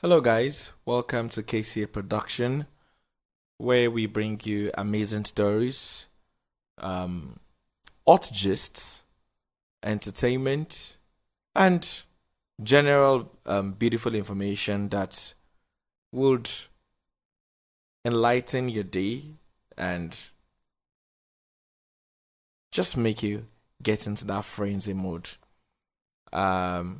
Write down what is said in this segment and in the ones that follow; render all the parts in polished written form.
Hello, guys. Welcome to KCA Production, where we bring you amazing stories, um, hot gists, entertainment, and general beautiful information that would enlighten your day and just make you get into that frenzy mode.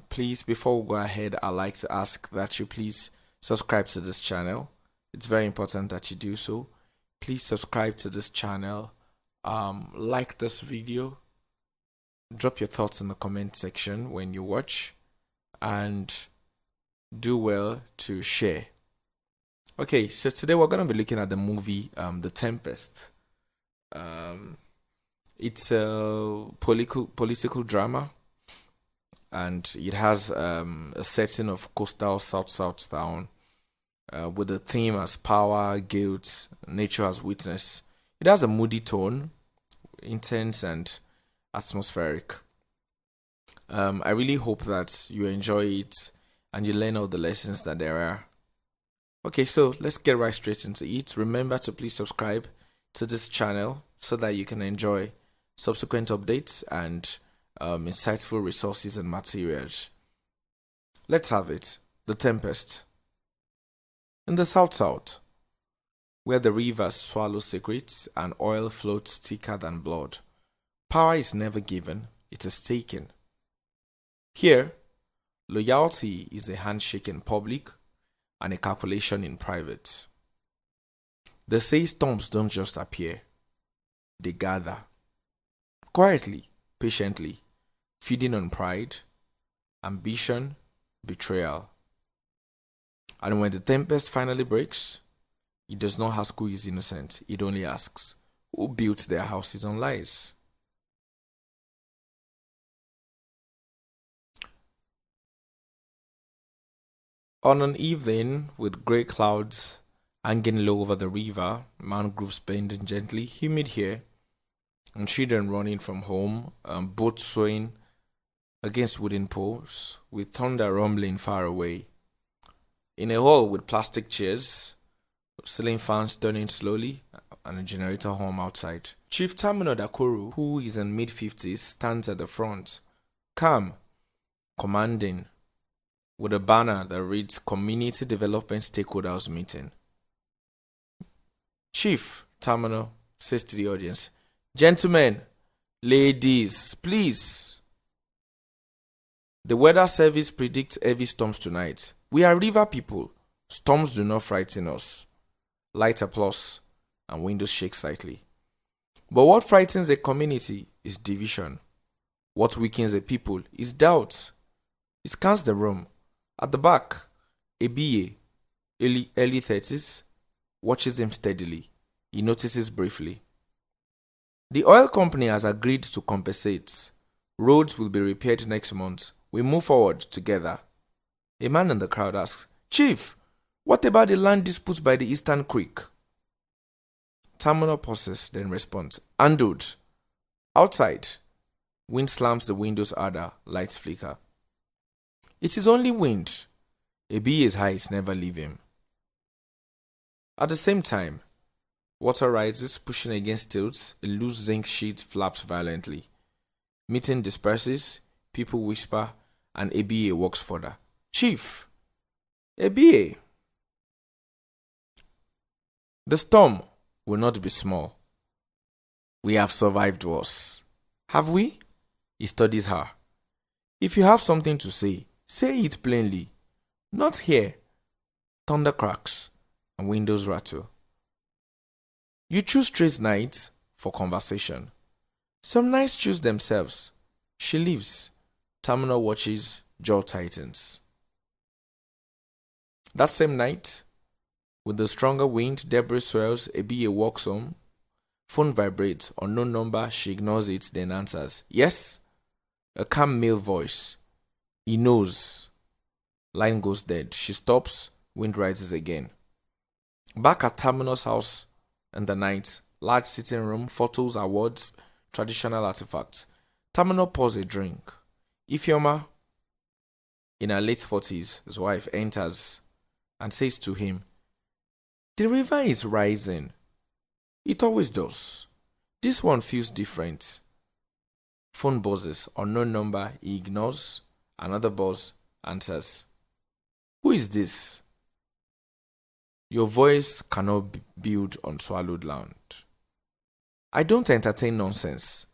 Please, before we go ahead, I'd like to ask that you please subscribe to this channel. It's very important that you do so. Please subscribe to this channel. Like this video. Drop your thoughts in the comment section when you watch, and do well to share. Okay, so today we're gonna be looking at the movie The Tempest. It's a political drama, and it has a setting of coastal South town, with the theme as power, guilt, nature as witness. It has a moody tone, intense and atmospheric. I really hope that you enjoy it and you learn all the lessons that there are. Okay, so let's get right straight into it. Remember to please subscribe to this channel so that you can enjoy subsequent updates and insightful resources and materials. Let's have it. The Tempest. In the South, where the rivers swallow secrets and oil floats thicker than blood, power is never given, it is taken. Here, loyalty is a handshake in public and a calculation in private. They say storms don't just appear, they gather. Quietly, patiently, feeding on pride, ambition, betrayal. And when the tempest finally breaks, it does not ask who is innocent, it only asks who built their houses on lies. On an evening with grey clouds hanging low over the river, mangroves bending gently, humid here, and children running from home, boats swaying against wooden poles, with thunder rumbling far away. In a hall with plastic chairs, ceiling fans turning slowly, and a generator hum outside. Chief Tamino Dakoro, who is in mid-50s, stands at the front, calm, commanding, with a banner that reads Community Development Stakeholders Meeting. Chief Tamino says to the audience, "Gentlemen, ladies, please. The weather service predicts heavy storms tonight. We are river people. Storms do not frighten us." Light applause, and windows shake slightly. But what frightens a community is division. What weakens a people is doubt. He scans the room. At the back, a BA, early 30s, watches him steadily. He notices briefly. The oil company has agreed to compensate. Roads will be repaired next month. We move forward together. A man in the crowd asks, "Chief, what about the land disputes by the Eastern Creek?" Tamino pauses, then responds, "Handled." Outside, wind slams the windows harder, lights flicker. It is only wind. A BA's highs never leave him. At the same time, water rises, pushing against stilts. A loose zinc sheet flaps violently. Meeting disperses, people whisper, and ABA walks further. "Chief, ABA, the storm will not be small. We have survived worse. Have we?" He studies her. "If you have something to say, say it plainly. Not here." Thunder cracks and windows rattle. You choose straight nights for conversation. Some nights choose themselves. She leaves. Tamino watches, jaw tightens. That same night, with the stronger wind, debris swells, ABA walks home. Phone vibrates, unknown number, she ignores it, then answers. "Yes?" A calm male voice. He knows. Line goes dead. She stops, wind rises again. Back at Tamino's house in the night, large sitting room, photos, awards, traditional artifacts. Tamino pours a drink. Ifeoma, in her late 40s, his wife, enters. and says to him, "The river is rising. It always does. This one feels different." Phone buzzes. Unknown number. He ignores. Another buzz answers. "Who is this?" Your voice cannot build on swallowed land. "I don't entertain nonsense."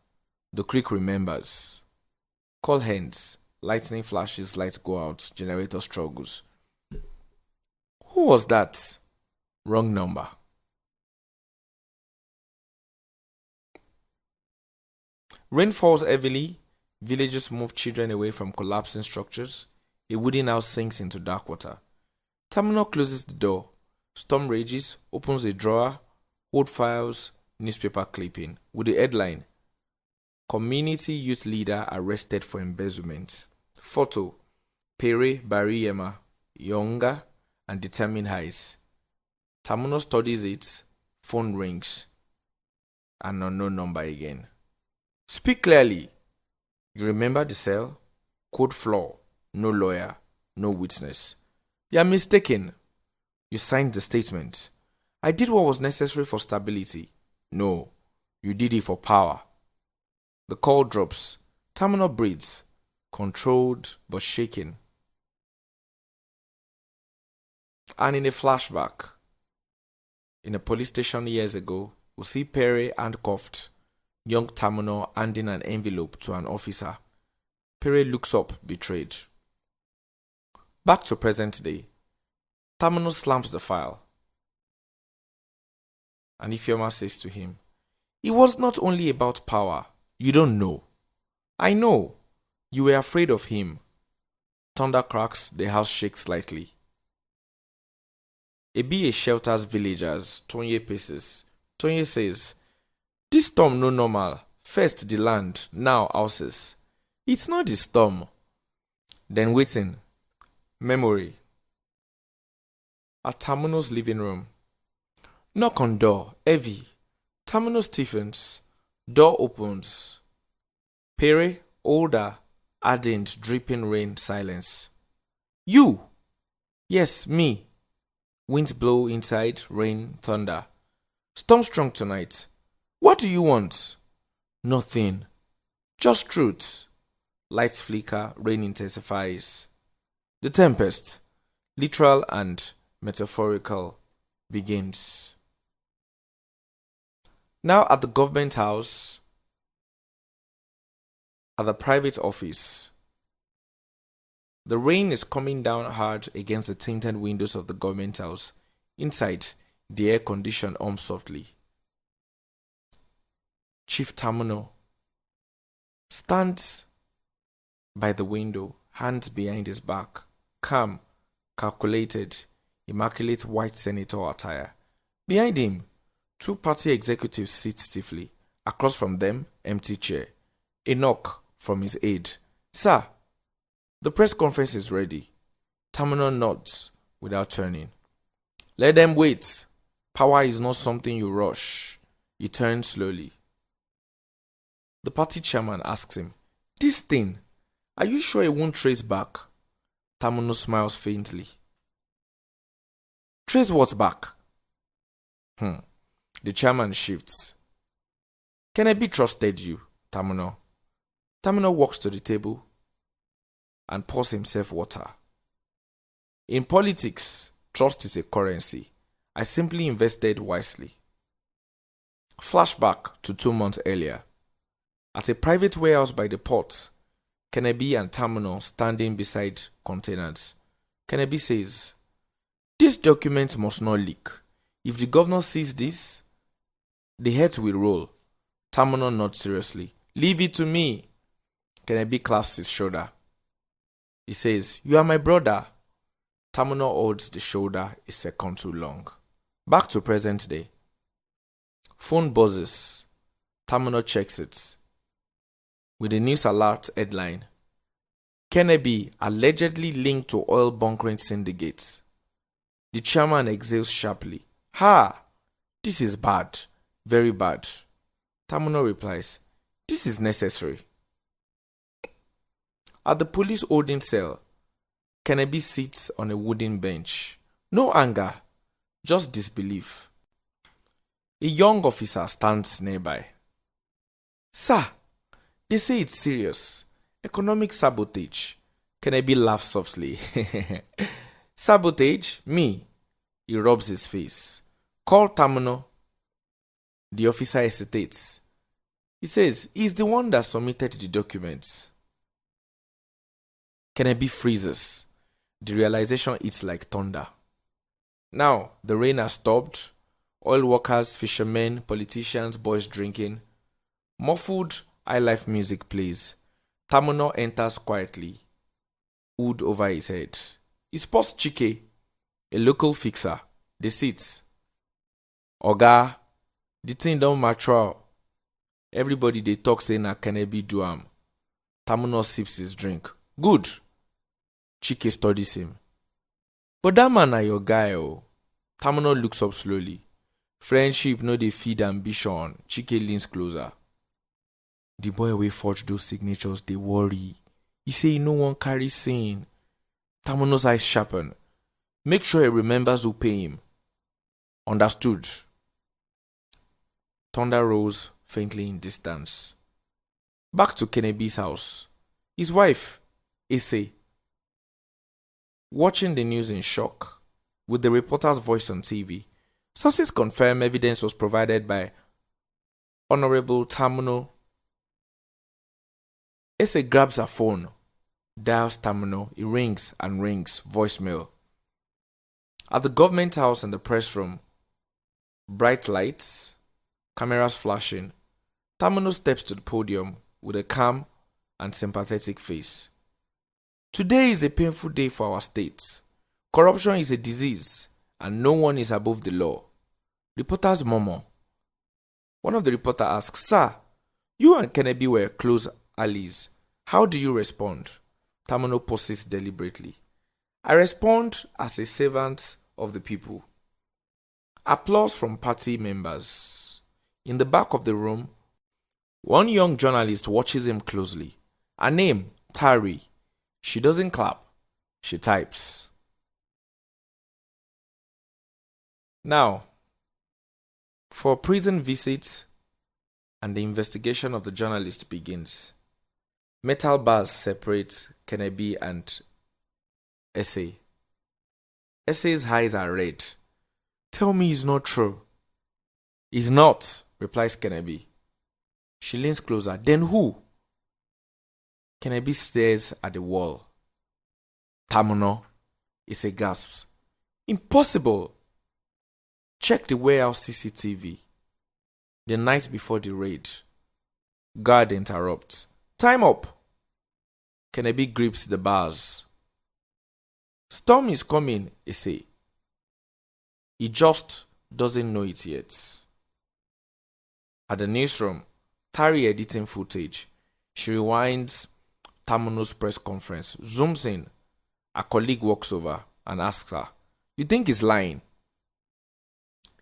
The creek remembers. Call hands. Lightning flashes, lights go out, generator struggles. "Who was that?" Wrong number. Rain falls heavily. Villagers move children away from collapsing structures. A wooden house sinks into dark water. Terminal closes the door. Storm rages, opens a drawer, old files, newspaper clipping, with the headline, "Community Youth Leader Arrested for Embezzlement." Photo, Pere Bariyema, younger and determined eyes. Terminal studies it, phone rings, an unknown number again. "Speak clearly. You remember the cell? Code floor, no lawyer, no witness." "You are mistaken. You signed the statement." "I did what was necessary for stability." "No, you did it for power." The call drops. Terminal breathes, controlled but shaken. And in a flashback, in a police station years ago, we see Perry handcuffed, young Terminal handing an envelope to an officer. Perry looks up, betrayed. Back to present day. Terminal slams the file. And Ifeoma says to him, "It was not only about power. You don't know." "I know. You were afraid of him." Thunder cracks, the house shakes slightly. Ebie shelters villagers. Tonye paces. Tonye says, "This storm no normal. First the land, now houses." "It's not the storm." Then waiting. Memory. At Terminal's living room. Knock on door. Heavy. Terminal stiffens. Door opens. Pere, older, ardent, dripping rain, silence. "You!" "Yes, me." Wind blow inside, rain, thunder. "Storm strong tonight." "What do you want?" "Nothing. Just truth." Lights flicker, rain intensifies. The tempest, literal and metaphorical, begins. Now at the government house, at the private office, the rain is coming down hard against the tinted windows of the government house. Inside, the air condition hums softly. Chief Terminal stands by the window, hands behind his back, calm, calculated, immaculate white senator attire. Behind him, two party executives sit stiffly. Across from them, empty chair. A knock from his aide. "Sir, the press conference is ready." Terminal nods without turning. "Let them wait. Power is not something you rush." He turns slowly. The party chairman asks him, "This thing, are you sure it won't trace back?" Terminal smiles faintly. "Trace what back?" The chairman shifts. "Can I be trusted you, Terminal?" Terminal walks to the table and pours himself water. "In politics, trust is a currency. I simply invested wisely." Flashback to 2 months earlier. At a private warehouse by the port, Kennedy and Terminal standing beside containers. Kennedy says, "This document must not leak. If the governor sees this, the heads will roll." Terminal nods seriously. "Leave it to me." Kennedy clasps his shoulder. He says, "You are my brother." Terminal holds the shoulder a second too long. Back to present day. Phone buzzes. Terminal checks it. With a news alert headline, "Kennedy allegedly linked to oil bunkering syndicates." The chairman exhales sharply. "Ha! This is bad. Very bad." Terminal replies, "This is necessary." At the police holding cell, Kennedy sits on a wooden bench. No anger, just disbelief. A young officer stands nearby. Sir, they say it's serious. Economic sabotage. Kennedy laughs softly. Sabotage? Me? He rubs his face. Call Tamuno. The officer hesitates. He says he's the one that submitted the documents. Kennedy freezes. The realization hits like thunder. Now, the rain has stopped. Oil workers, fishermen, politicians, boys drinking. Muffled high-life music plays. Tamuno enters quietly, hood over his head. He spots Chike, a local fixer. They sit. Oga, the thing don't mature. Everybody they talk say na Kennedy do am. Tamuno sips his drink. Good. Chike studies him. But that man na your guy, oh. Tamuno looks up slowly. Friendship no dey feed ambition. Chike leans closer. The boy wey forge those signatures dey worry. He say he no wan carry sin. Tamuno's eyes sharpen. Make sure he remembers who pay him. Understood. Thunder rose faintly in distance. Back to Kennedy's house. His wife, Issei, watching the news in shock, with the reporter's voice on TV. Sources confirm evidence was provided by Honorable Tamuno. Issei grabs her phone, dials Tamuno, it rings and rings, voicemail. At the government house and the press room, bright lights, cameras flashing, Tamuno steps to the podium with a calm and sympathetic face. Today is a painful day for our state. Corruption is a disease and no one is above the law. Reporters murmur. One of the reporters asks, Sir, you and Kennedy were close allies. How do you respond? Tamuno pauses deliberately. I respond as a servant of the people. Applause from party members. In the back of the room, one young journalist watches him closely. Her name, Tari. She doesn't clap. She types. Now, for prison visit and the investigation of the journalist begins. Metal bars separate Kennedy and Issei. Issei's eyes are red. Tell me it's not true. It's not, replies Kennedy. She leans closer. Then who? Kennedy stares at the wall. Tamuno, Issei gasps. Impossible. Check the warehouse CCTV. The night before the raid. Guard interrupts. Time up. Kennedy grips the bars. Storm is coming, Issei. He just doesn't know it yet. At the newsroom, Tari editing footage. She rewinds Tamuno's press conference, zooms in. A colleague walks over and asks her, You think he's lying?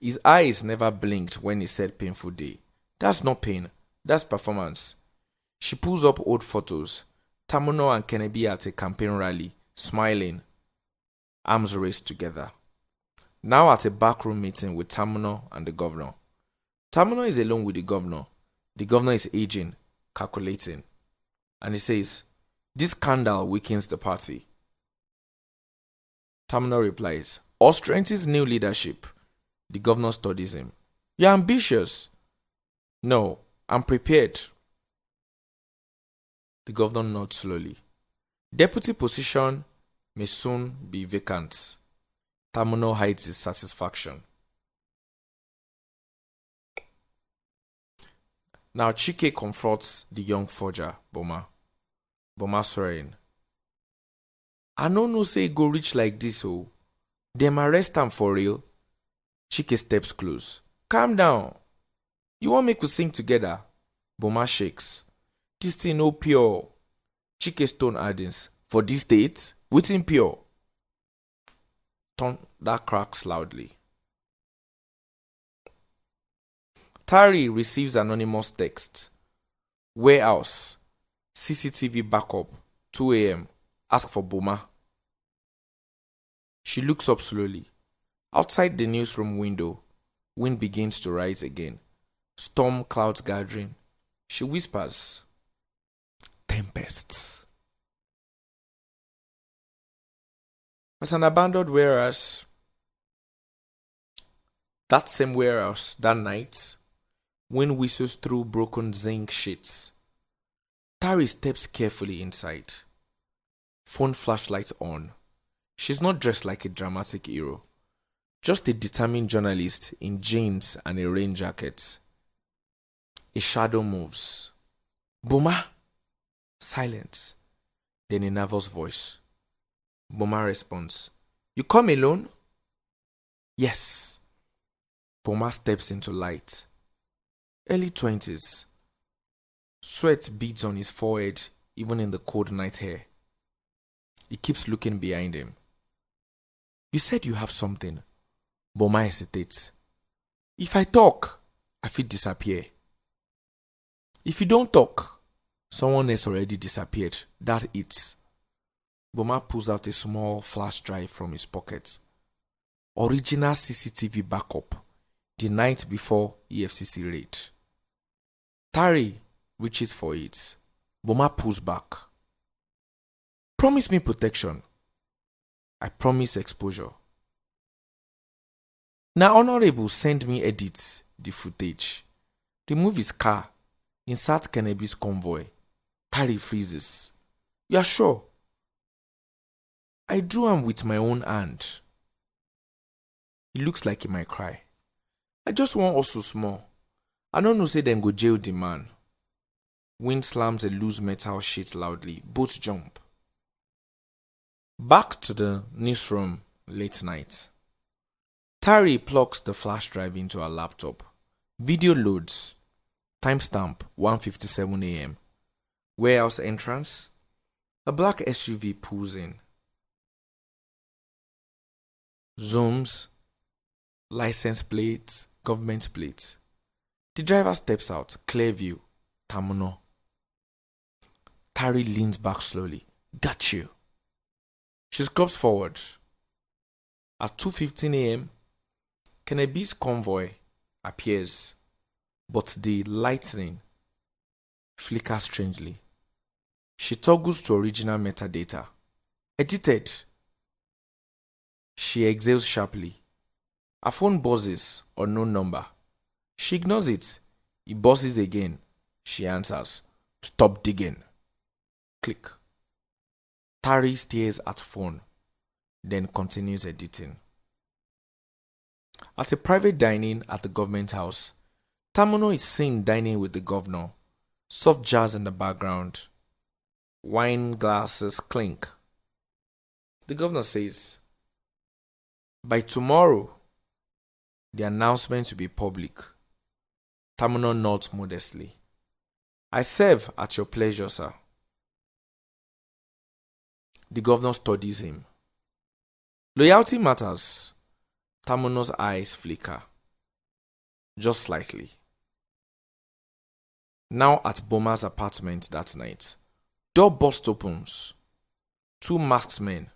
His eyes never blinked when he said painful day. That's not pain, that's performance. She pulls up old photos. Tamuno and Kennedy at a campaign rally, smiling, arms raised together. Now at a backroom meeting with Tamuno and the governor. Tamuno is alone with the governor. The governor is aging, calculating. And he says, This scandal weakens the party. Tamuno replies, Or strengthens new leadership. The governor studies him. You're ambitious. No, I'm prepared. The governor nods slowly. Deputy position may soon be vacant. Tamuno hides his satisfaction. Now Chike confronts the young forger, Boma. Boma swearing. I no know say go reach like this, oh. Dem arrest am for real. Chike steps close. Calm down. You want make we sing together? Boma shakes. This thing no pure. Chike stone addings. For this date, wetin pure? Thunder cracks loudly. Tari receives anonymous text. Warehouse. CCTV backup. 2 a.m. Ask for Boma. She looks up slowly. Outside the newsroom window, wind begins to rise again. Storm clouds gathering. She whispers, Tempest. At an abandoned warehouse, that same warehouse, that night, wind whistles through broken zinc sheets. Tari steps carefully inside. Phone flashlight on. She's not dressed like a dramatic hero, just a determined journalist in jeans and a rain jacket. A shadow moves. Boma! Silence. Then a nervous voice. Boma responds, You come alone? Yes. Boma steps into light. Early 20s. Sweat beads on his forehead, even in the cold night air. He keeps looking behind him. You said you have something. Boma hesitates. If I talk, I feel disappear. If you don't talk, someone else already disappeared. That it's. Boma pulls out a small flash drive from his pocket. Original CCTV backup. The night before EFCC raid. Tari reaches for it. Boma pulls back. Promise me protection. I promise exposure. Now Honorable send me edit the footage. Remove his car. Insert cannabis convoy. Tari freezes. You are sure? I drew him with my own hand. He looks like he might cry. I just want also small. I don't know say them go jail the man. Wind slams a loose metal sheet loudly. Both jump. Back to the newsroom late night. Tari plugs the flash drive into her laptop. Video loads. Timestamp 1:57 a.m. Warehouse entrance. A black SUV pulls in. Zooms. License plates. Government plates. The driver steps out. Clear view. Tamuno. Tari leans back slowly. Got you. She scrubs forward. At 2:15 a.m., Kennedy's convoy appears, but the lightning flickers strangely. She toggles to original metadata. Edited. She exhales sharply. Her phone buzzes, unknown number. She ignores it. It buzzes again. She answers. Stop digging. Click. Tari stares at phone, then continues editing. At a private dining at the government house, Tamuno is seen dining with the governor. Soft jazz in the background. Wine glasses clink. The governor says, By tomorrow, the announcement will be public. Tamuno nods modestly. I serve at your pleasure, sir. The governor studies him. Loyalty matters. Tamuno's eyes flicker. Just slightly. Now at Boma's apartment that night. Door burst opens. 2 masked men.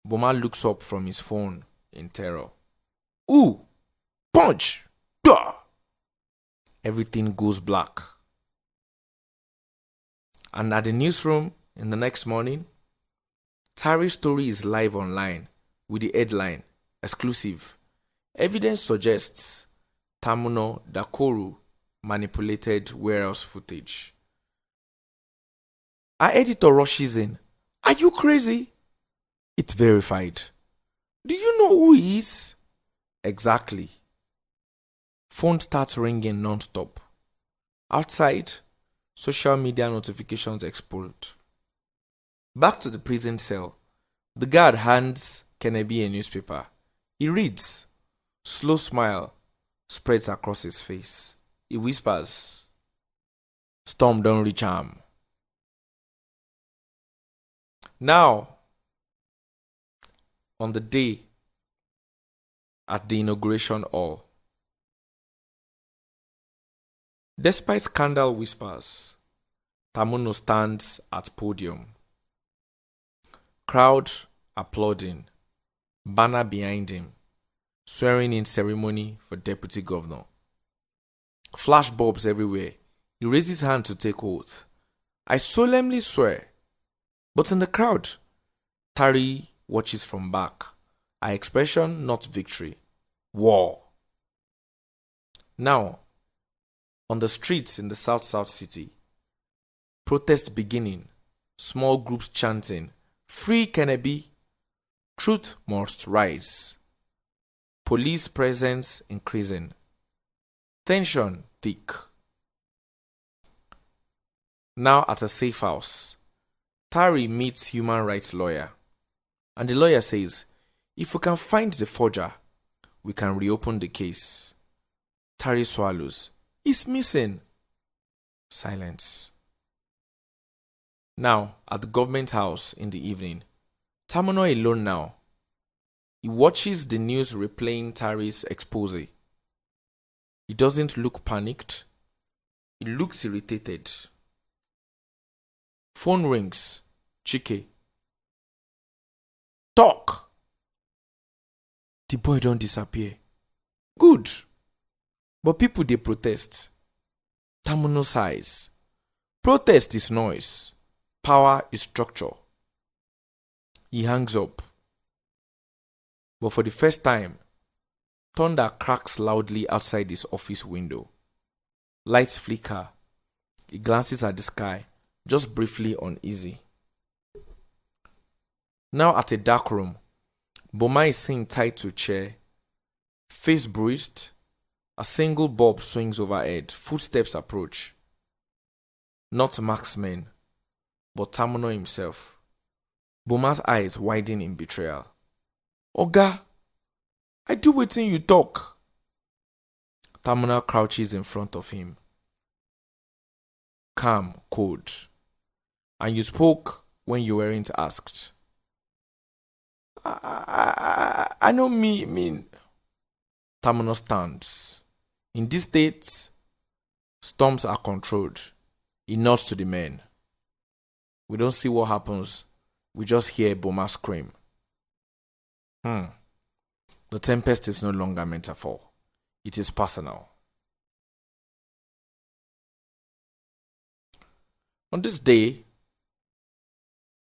Boma looks up from his phone in terror. Ooh! Punch! Duh! Everything goes black. And at the newsroom in the next morning, Tari's story is live online with the headline, exclusive. Evidence suggests Tamuno Dakoru manipulated warehouse footage. Our editor rushes in. Are you crazy? It's verified. Do you know who he is? Exactly. Phone starts ringing non-stop. Outside, social media notifications explode. Back to the prison cell. The guard hands Kennedy a newspaper. He reads. Slow smile spreads across his face. He whispers, Storm don't reach him. Now, on the day at the inauguration hall, despite scandal whispers, Tamuno stands at podium. Crowd applauding, banner behind him. swearing in ceremony for deputy governor. Flash bulbs everywhere. He raised his hand to take oath. I solemnly swear. But in the crowd, Tari watches from back. Our expression, not victory. War. Now, on the streets in the South City, protest beginning. Small groups chanting, Free Kennedy. Truth must rise. Police presence increasing. Tension thick. Now at a safe house, Tari meets human rights lawyer. And the lawyer says, if we can find the forger, we can reopen the case. Tari swallows. He's missing. Silence. Now, at the government house in the evening, Tamuno alone now. He watches the news replaying Tari's expose. He doesn't look panicked. He looks irritated. Phone rings. Chike. Talk. The boy don't disappear. Good. But people they protest. Tamuno sighs. Protest is noise. Power is structure. He hangs up. But for the first time, thunder cracks loudly outside his office window. Lights flicker. He glances at the sky, just briefly uneasy. Now at a dark room, Boma is seen tied to a chair, face bruised. A single bulb swings overhead. Footsteps approach. Not marksmen, but Tamuno himself. Boma's eyes widen in betrayal. Oga, I do wetin you talk. Tamuno crouches in front of him. Calm, cold. And you spoke when you weren't asked. I know mean. Tamuno stands. In this state, storms are controlled. He nods to the men. We don't see what happens. We just hear Boma scream. The tempest is no longer metaphor. It is personal. On this day,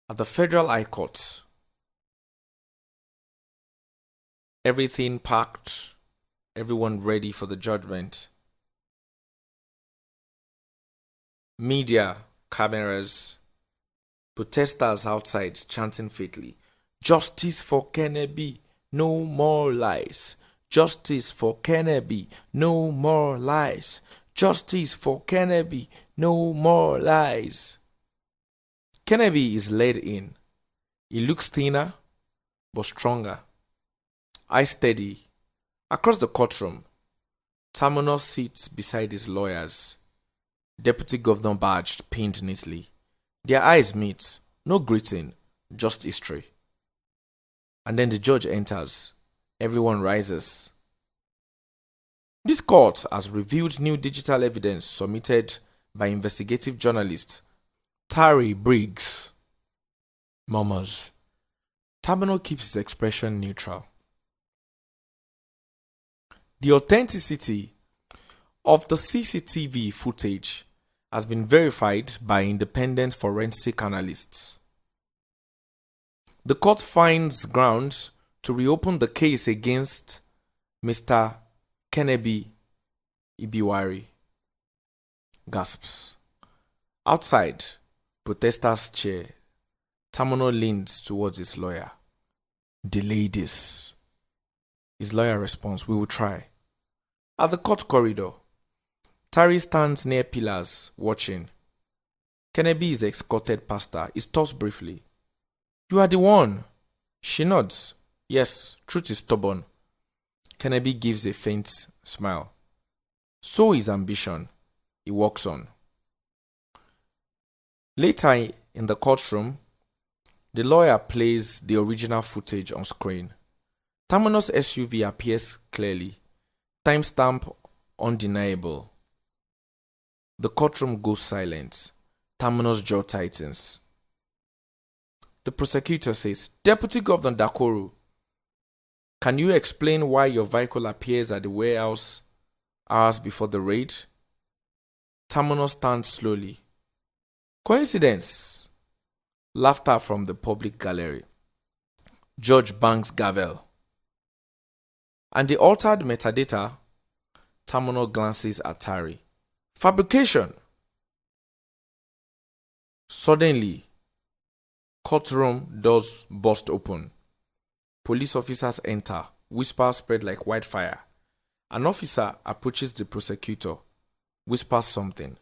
at the Federal High Court, everything packed, everyone ready for the judgment. Media, cameras, protesters outside chanting faintly, Justice for Kennedy, no more lies. Justice for Kennedy, no more lies. Justice for Kennedy, no more lies. Kennedy is led in. He looks thinner, but stronger. Eyes steady. Across the courtroom, Tamuno sits beside his lawyers. Deputy Governor badged, pinned neatly. Their eyes meet. No greeting, just history. And then the judge enters. Everyone rises. This court has reviewed new digital evidence submitted by investigative journalist Tari Briggs. Murmurs. Tamuno keeps his expression neutral. The authenticity of the CCTV footage has been verified by independent forensic analysts. The court finds grounds to reopen the case against Mr. Kennedy Ibiwari. Gasps. Outside, protesters cheer. Tamuno leans towards his lawyer. Delay this. His lawyer responds, we will try. At the court corridor, Tari stands near pillars, watching. Kennedy is escorted past her. He stops briefly. You are the one. She nods. Yes, truth is stubborn. Kennedy gives a faint smile. So is ambition. He walks on. Later in the courtroom, the lawyer plays the original footage on screen. Tamuno's SUV appears clearly. Timestamp undeniable. The courtroom goes silent. Tamuno's jaw tightens. The prosecutor says, Deputy Governor Dakoru, Can you explain why your vehicle appears at the warehouse hours before the raid? Tamino stands slowly. Coincidence. Laughter from the public gallery. Judge bangs gavel. And the altered metadata, Tamino glances at Tari. Fabrication. Suddenly, courtroom doors burst open. Police officers enter. Whispers spread like wildfire. An officer approaches the prosecutor. Whispers something.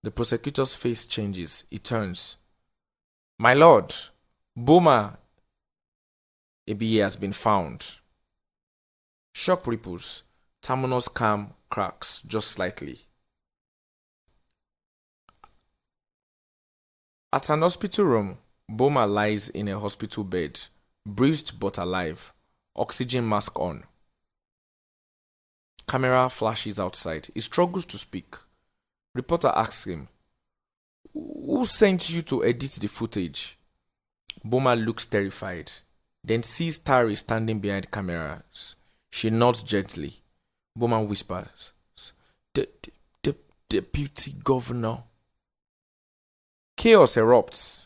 The prosecutor's face changes. He turns. My lord, Boma ABA has been found. Shock ripples. Tamino's calm cracks just slightly. At an hospital room, Boma lies in a hospital bed, bruised but alive, oxygen mask on. Camera flashes outside. He struggles to speak. Reporter asks him, who sent you to edit the footage? Boma looks terrified, then sees Tari standing behind cameras. She nods gently. Boma whispers, The deputy governor. Chaos erupts.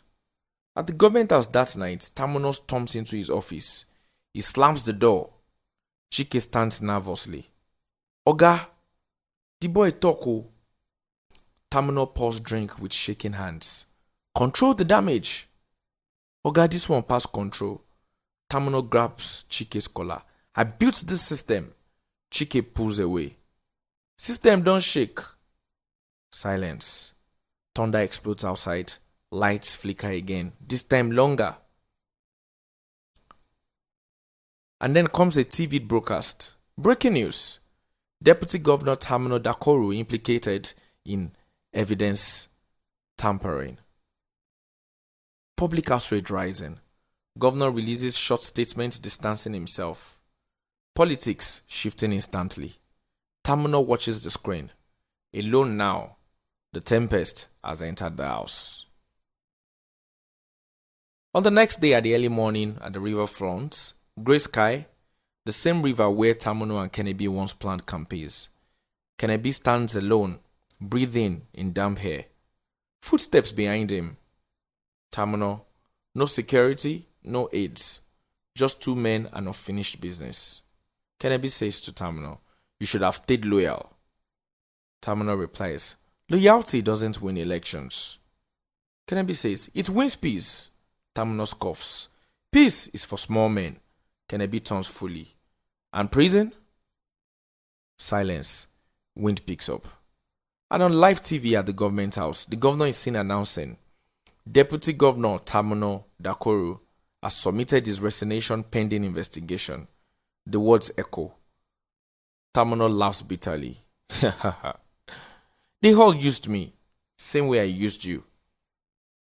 At the government house that night, Tamino storms into his office. He slams the door. Chike stands nervously. Oga, the boy talk o. Tamino pours drink with shaking hands. Control the damage. Oga, this one pass control. Tamino grabs Chike's collar. I built this system. Chike pulls away. System don't shake. Silence. Thunder explodes outside. Lights flicker again. This time longer. And then comes a TV broadcast. Breaking news. Deputy Governor Tamino Dakoru implicated in evidence tampering. Public outrage rising. Governor releases short statement distancing himself. Politics shifting instantly. Tamino watches the screen. Alone now, the Tempest has entered the house. On the next day at the early morning at the riverfront, grey sky, the same river where Tamino and Kennedy once planned campaigns. Kennedy stands alone, breathing in damp air. Footsteps behind him. Tamino, no security, no aids. Just two men and unfinished business. Kennedy says to Tamino, you should have stayed loyal. Tamino replies, loyalty doesn't win elections. Kennedy says, it wins peace. Tamino scoffs. Peace is for small men. Kennedy turns fully. And prison? Silence. Wind picks up. And on live TV at the government house, the governor is seen announcing, Deputy Governor Tamino Dakoru has submitted his resignation pending investigation. The words echo. Tamino laughs bitterly. They all used me, same way I used you.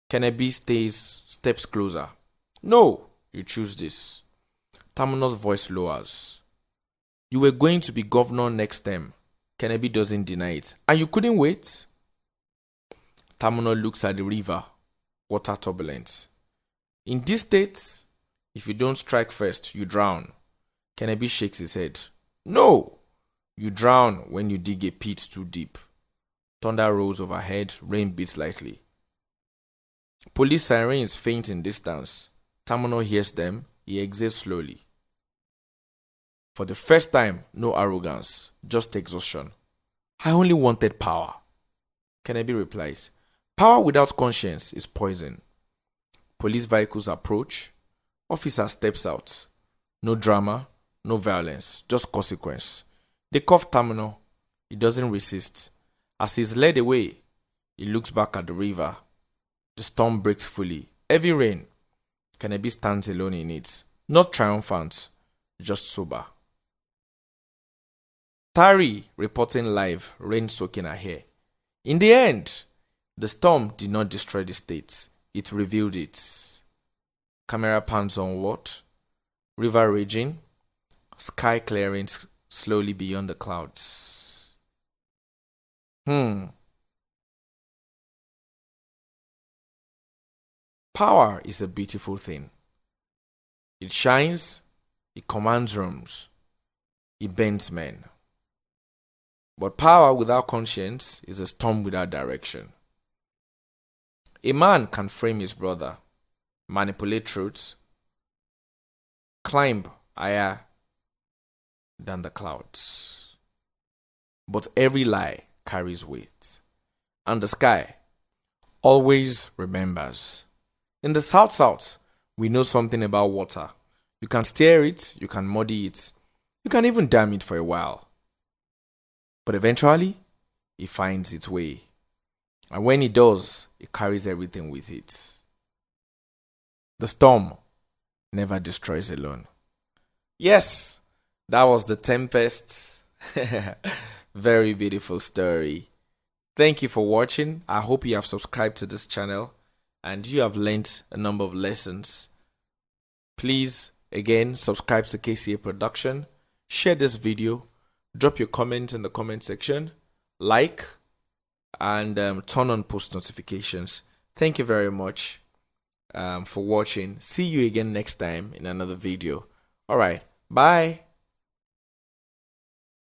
Kennedy steps closer. No, you choose this. Tamino's voice lowers. You were going to be governor next term. Kennedy doesn't deny it. And you couldn't wait? Tamino looks at the river. Water turbulent. In this state, if you don't strike first, you drown. Kennedy shakes his head. No! You drown when you dig a pit too deep. Thunder rolls overhead, rain beats lightly. Police sirens faint in distance. Tamino hears them. He exhales slowly. For the first time, no arrogance, just exhaustion. I only wanted power. Kennedy replies, power without conscience is poison. Police vehicles approach. Officer steps out. No drama, no violence, just consequence. They cuff Tamino. He doesn't resist. As he's led away, he looks back at the river. The storm breaks fully. Heavy rain. Kennedy stands alone in it. Not triumphant, just sober. Tari reporting live, rain soaking her hair. In the end, the storm did not destroy the state. It revealed it. Camera pans on what? River raging. Sky clearing slowly beyond the clouds. Power is a beautiful thing. It shines, it commands rooms, it bends men. But power without conscience is a storm without direction. A man can frame his brother, manipulate truths, climb higher than the clouds. But every lie carries weight, and the sky always remembers. In the South South, we know something about water. You can steer it, you can muddy it, you can even dam it for a while. But eventually, it finds its way. And when it does, it carries everything with it. The storm never destroys alone. Yes, that was the Tempest. Very beautiful story. Thank you for watching. I hope you have subscribed to this channel and you have learned a number of lessons. Please, again, subscribe to KCA Production. Share this video. Drop your comments in the comment section. Like and turn on post notifications. Thank you very much for watching. See you again next time in another video. Alright, bye.